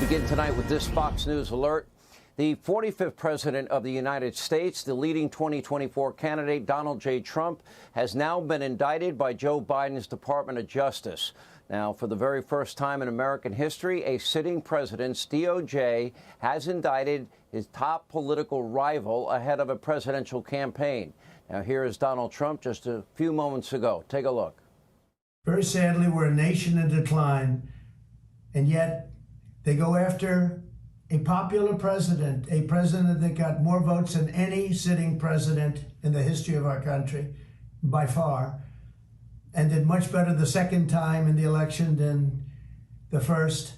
Begin tonight with this Fox News alert. The 45th president of the United States, the leading 2024 candidate, Donald J. Trump, has now been indicted by Joe Biden's Department of Justice. Now, for the very first time in American history, a sitting president's DOJ has indicted his top political rival ahead of a presidential campaign. Now, here is Donald Trump just a few moments ago. Take a look. Very sadly, we're a nation in decline, and yet they go after a popular president, a president that got more votes than any sitting president in the history of our country, by far, and did much better the second time in the election than the first.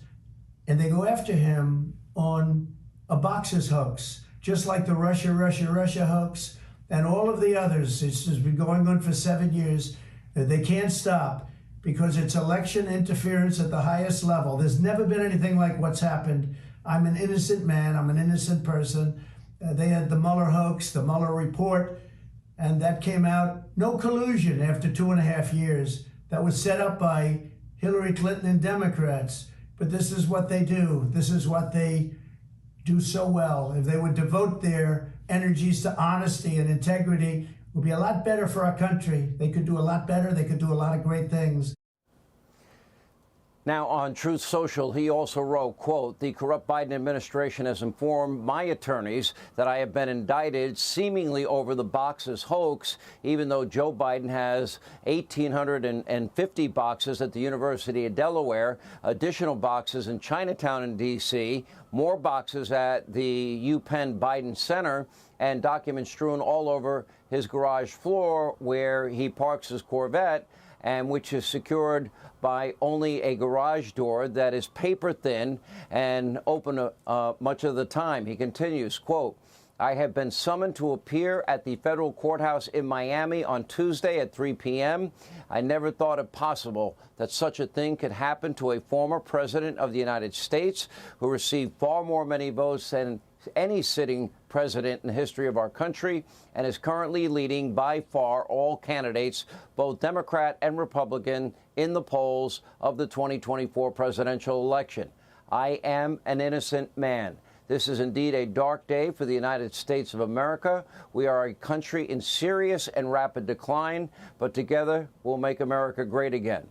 And they go after him on a boxes hoax, just like the Russia hoax and all of the others. This has been going on for 7 years. They can't stop because it's election interference at the highest level. There's never been anything like what's happened. I'm an innocent man. I'm an innocent person. They had the Mueller hoax, the Mueller report, and that came out, no collusion after 2.5 years. That was set up by Hillary Clinton and Democrats. But this is what they do. This is what they do so well. If they would devote their energies to honesty and integrity, it would be a lot better for our country. They could do a lot better. They could do a lot of great things. Now, on Truth Social, he also wrote, quote, "The corrupt Biden administration has informed my attorneys that I have been indicted seemingly over the boxes hoax, even though Joe Biden has 1,850 boxes at the University of Delaware, additional boxes in Chinatown in D.C., more boxes at the UPenn Biden Center, and documents strewn all over his garage floor where he parks his Corvette, and which is secured by only a garage door that is paper thin and open much of the time." He continues, quote, "I have been summoned to appear at the federal courthouse in Miami on Tuesday at 3 p.m. I never thought it possible that such a thing could happen to a former president of the United States who received far more many votes than any sitting president in the history of our country and is currently leading by far all candidates, both Democrat and Republican, in the polls of the 2024 presidential election. I am an innocent man. This is indeed a dark day for the United States of America. We are a country in serious and rapid decline, but together we'll make America great again."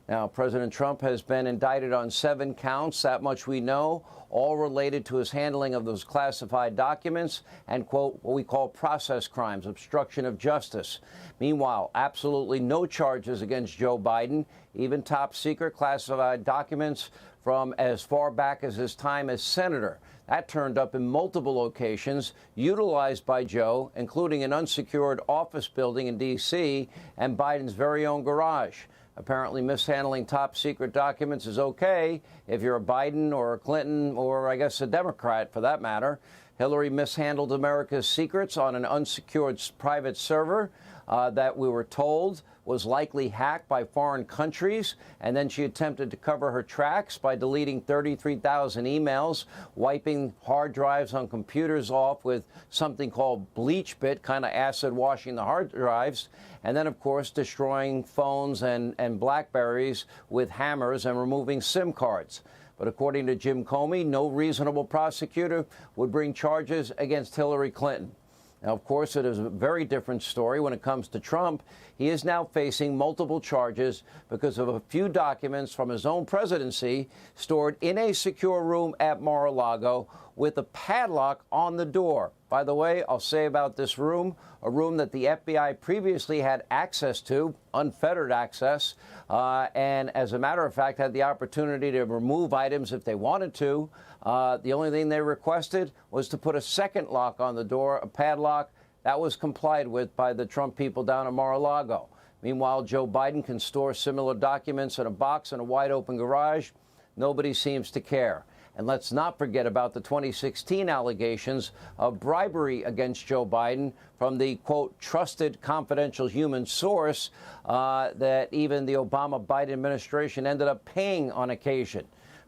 Now, President Trump has been indicted on 7 counts, that much we know, all related to his handling of those classified documents and, quote, what we call process crimes, obstruction of justice. Meanwhile, absolutely no charges against Joe Biden, even top secret classified documents from as far back as his time as senator. That turned up in multiple locations, utilized by Joe, including an unsecured office building in D.C. and Biden's very own garage. Apparently, mishandling top secret documents is okay if you're a Biden or a Clinton or, I guess, a Democrat, for that matter. Hillary mishandled America's secrets on an unsecured private server that we were told was likely hacked by foreign countries, and then she attempted to cover her tracks by deleting 33,000 emails, wiping hard drives on computers off with something called bleach bit, kind of acid washing the hard drives, and then, of course, destroying phones and Blackberries with hammers and removing SIM cards. But according to Jim Comey, no reasonable prosecutor would bring charges against Hillary Clinton. Now, of course, it is a very different story when it comes to Trump. He is now facing multiple charges because of a few documents from his own presidency stored in a secure room at Mar-a-Lago with a padlock on the door. By the way, I'll say about this room, a room that the FBI previously had access to, unfettered access, and as a matter of fact, had the opportunity to remove items if they wanted to. The only thing they requested was to put a second lock on the door, a padlock. That was complied with by the Trump people down in Mar-a-Lago. Meanwhile, Joe Biden can store similar documents in a box in a wide-open garage. Nobody seems to care. And let's not forget about the 2016 allegations of bribery against Joe Biden from the, quote, trusted confidential human source that even the Obama-Biden administration ended up paying on occasion.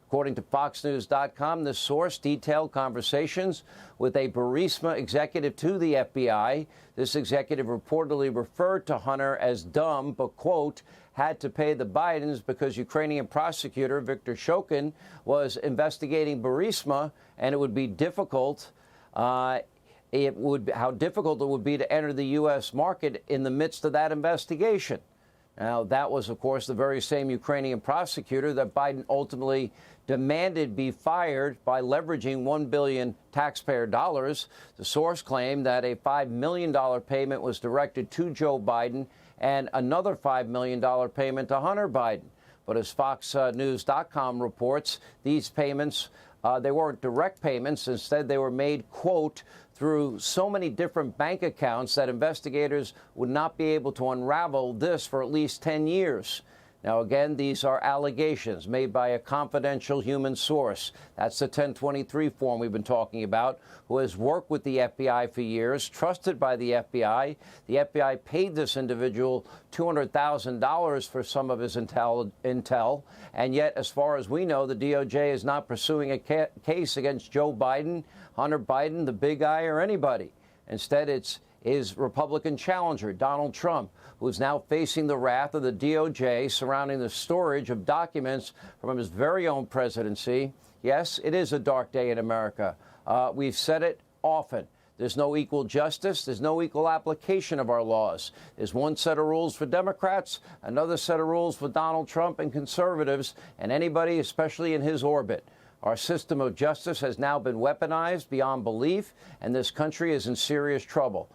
According to FoxNews.com, this source detailed conversations with a Burisma executive to the FBI. This executive reportedly referred to Hunter as dumb, but, quote, had to pay the Bidens because Ukrainian prosecutor Viktor Shokin was investigating Burisma, and it would be difficult. How difficult it would be to enter the U.S. market in the midst of that investigation. Now, that was, of course, the very same Ukrainian prosecutor that Biden ultimately demanded be fired by leveraging $1 billion taxpayer dollars. The source claimed that a $5 million payment was directed to Joe Biden and another $5 million payment to Hunter Biden. But as FoxNews.com reports, these payments, they weren't direct payments. Instead, they were made, quote, through so many different bank accounts that investigators would not be able to unravel this for at least 10 years. Now, again, these are allegations made by a confidential human source. That's the 1023 form we've been talking about, who has worked with the FBI for years, trusted by the FBI. The FBI paid this individual $200,000 for some of his intel. And yet, as far as we know, the DOJ is not pursuing a case against Joe Biden, Hunter Biden, the big guy, or anybody. Instead, it's his Republican challenger, Donald Trump, who is now facing the wrath of the DOJ surrounding the storage of documents from his very own presidency. Yes, it is a dark day in America. We've said it often. There's no equal justice. There's no equal application of our laws. There's one set of rules for Democrats, another set of rules for Donald Trump and conservatives, and anybody, especially in his orbit. Our system of justice has now been weaponized beyond belief, and this country is in serious trouble.